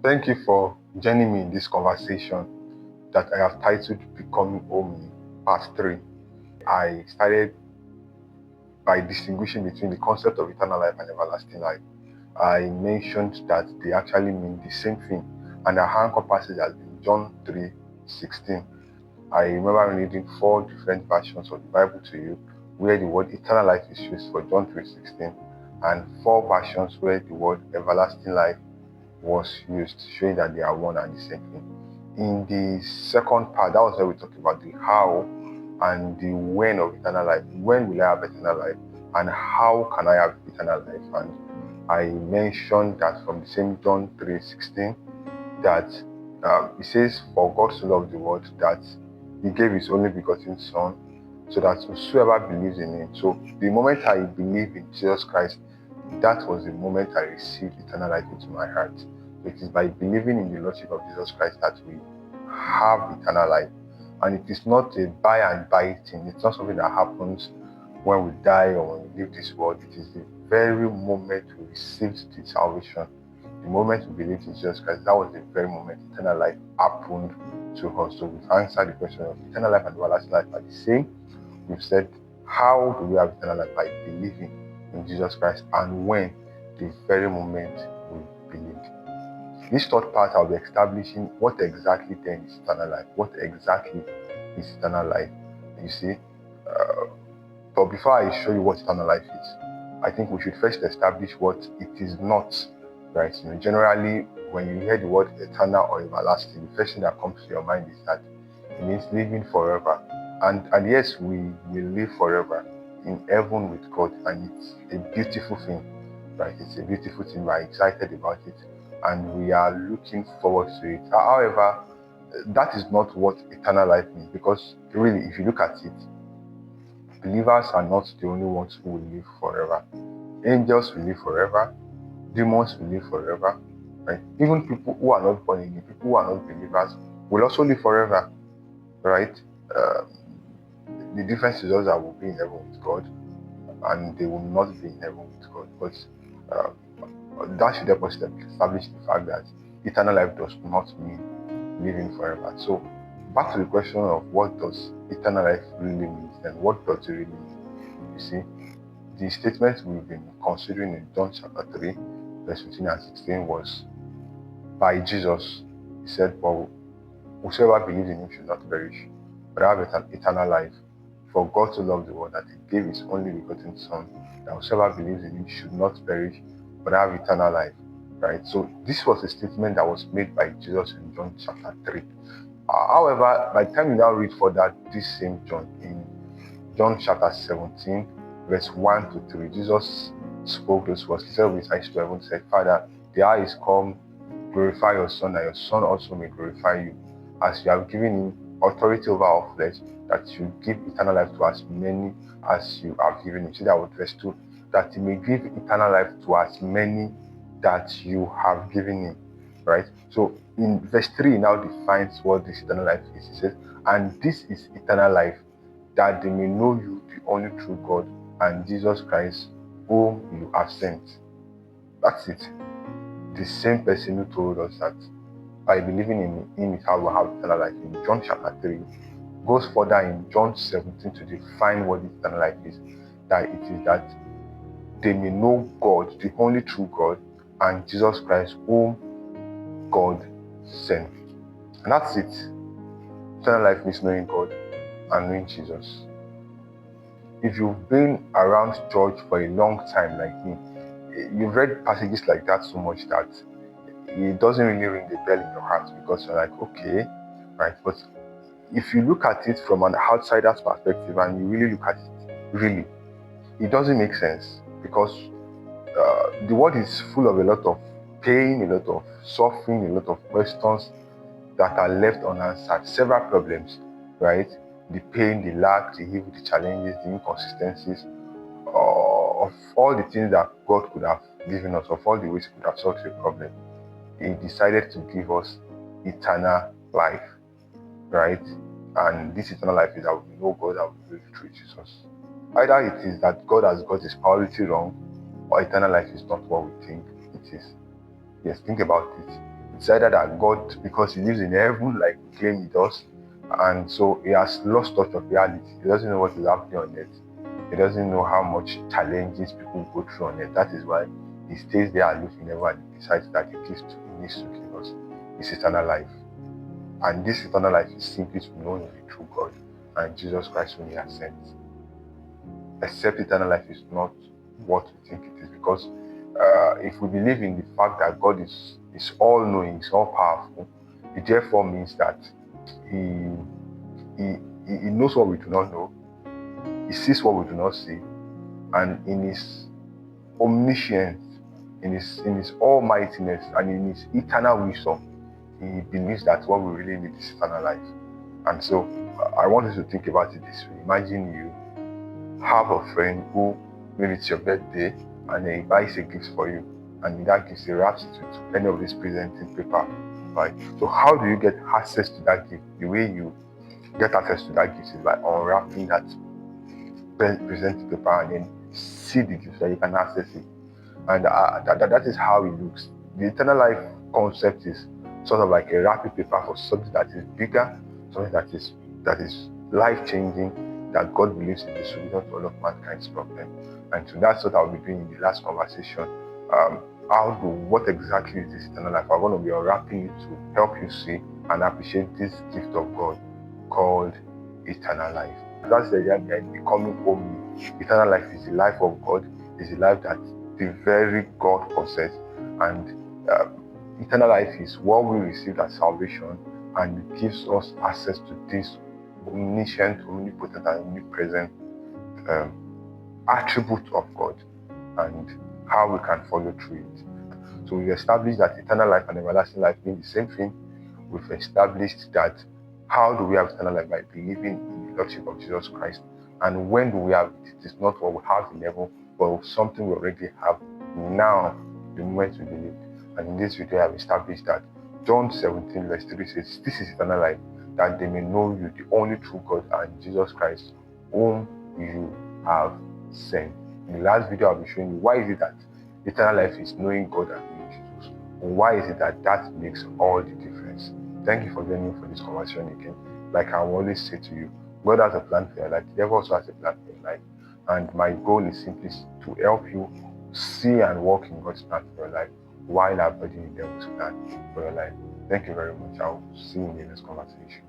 Thank you for joining me in this conversation that I have titled Becoming Omni, Part 3. I started by distinguishing between the concept of eternal life and everlasting life. I mentioned that they actually mean the same thing, and our anchor passage has been John 3:16. I remember reading 4 different versions of the Bible to you, where the word eternal life is used for John 3:16, and 4 versions where the word everlasting life was used, showing that they are one and the same thing. In the second part, that was where we talked about the how and the when of eternal life. When will I have eternal life, and how can I have eternal life? And I mentioned that from the same John 3:16 that it says, "For God so loved the world that He gave His only begotten Son, so that whosoever believes in Him." So the moment I believe in Jesus Christ, that was the moment I received eternal life into my heart. So it is by believing in the Lordship of Jesus Christ that we have eternal life. And it is not a by and by thing. It's not something that happens when we die or when we leave this world. It is the very moment we received the salvation, the moment we believed in Jesus Christ, that was the very moment eternal life happened to us. So we've answered the question of eternal life and everlasting life are the same. We've said, how do we have eternal life? By believing in Jesus Christ. And when? The very moment we believed. This third part, I'll be establishing what exactly then is eternal life. What exactly is eternal life? You see, but before I show you what eternal life is, I think we should first establish what it is not. Right? Generally, when you hear the word eternal or everlasting, the first thing that comes to your mind is that it means living forever. And yes, we will live forever in heaven with God, and it's a beautiful thing, right? It's a beautiful thing. We're excited about it, and we are looking forward to it. However, that is not what eternal life means, because really, if you look at it, believers are not the only ones who will live forever. Angels will live forever. Demons will live forever. Right? Even people who are not born again, people who are not believers, will also live forever. Right? The difference is just that we'll be in heaven with God, and they will not be in heaven with God. But that should help us establish the fact that eternal life does not mean living forever. So back to the question of what does eternal life really mean, and what does it really mean? You see, the statement we've been considering in John chapter 3, verse 15 and 16 was by Jesus. He said, "For whosoever believes in Him should not perish, but have eternal life. For God so loved the world that He gave His only begotten Son, that whosoever believes in Him should not perish, but have eternal life." Right? So this was a statement that was made by Jesus in John chapter 3. However, by the time you now read further this same John, in John chapter 17, verse 1 to 3, Jesus spoke those words. He said with his eyes to heaven, said, "Father, the hour is come, glorify your Son, that your Son also may glorify you, as you have given Him authority over all flesh, that you give eternal life to as many as you have given Him." See that with verse 2, that He may give eternal life to as many that you have given Him. Right? So in verse 3, he now defines what this eternal life is. He says, "And this is eternal life, that they may know you, the only true God, and Jesus Christ, whom you have sent." That's it. The same person who told us that by believing in Him is how we have eternal life in John chapter 3 goes further in John 17 to define what eternal life is. That it is that they may know God, the only true God, and Jesus Christ, whom God sent. And that's it. Eternal life means knowing God and knowing Jesus. If you've been around church for a long time like me, you've read passages like that so much that it doesn't really ring the bell in your heart, because you're like, okay, right? But if you look at it from an outsider's perspective and you really look at it, really, it doesn't make sense, because the world is full of a lot of pain, a lot of suffering, a lot of questions that are left unanswered, several problems, right? The pain, the lack, the evil, the challenges, the inconsistencies, of all the things that God could have given us, of all the ways He could have solved the problem. He decided to give us eternal life, right? And this eternal life is that we know God and we live through Jesus. Either it is that God has got His priority wrong, or eternal life is not what we think it is. Yes, think about it. It's either that God, because he lives in heaven like we claim he does, and so he has lost touch of reality. He doesn't know what is happening on earth. He doesn't know how much challenges people go through on earth. That is why he stays there aloof in heaven and decides that he needs to give us his eternal life. And this eternal life is simply to know the true God and Jesus Christ whom he has sent. Except eternal life is not what we think it is, because if we believe in the fact that God is all-knowing, is all-powerful, it therefore means that he knows what we do not know, he sees what we do not see, and in his omniscience, in his almightiness, and in his eternal wisdom, he believes that what we really need is eternal life. And so I want you to think about it this way. Imagine you have a friend who, maybe it's your birthday, and he buys a gift for you, and in that gift he wraps it with any of this presenting paper, right? So how do you get access to that gift? The way you get access to that gift is by unwrapping that presenting paper and then see the gift so you can access it. And that is how it looks. The eternal life concept is sort of like a wrapping paper for something that is bigger, something that is life-changing, that God believes is the solution to all of mankind's problem. And so that's what I'll be doing in the last conversation. What exactly is this eternal life? I'm going to be unwrapping it to help you see and appreciate this gift of God called eternal life. That's the idea behind becoming Omni. Eternal life is the life of God, is the life that the very God possesses, and eternal life is what we receive as salvation, and it gives us access to this omniscient, omnipotent, and omnipresent attribute of God, and how we can follow through it. So we've established that eternal life and everlasting life mean the same thing. We've established that how do we have eternal life? By believing in the Lordship of Jesus Christ. And when do we have it? It is not what we have in heaven, but something we already have now, the moment we believe. And in this video, I have established that John 17 verse 3 says, "This is eternal life, that they may know you, the only true God, and Jesus Christ, whom you have sent." In the last video, I'll be showing you why is it that eternal life is knowing God and knowing Jesus. Why is it that makes all the difference? Thank you for joining me for this conversation again. Like I always say to you, God has a plan for your life. The devil also has a plan for your life. And my goal is simply to help you see and walk in God's plan for your life while avoiding the devil's plan for your life. Thank you very much. I'll see you in the next conversation.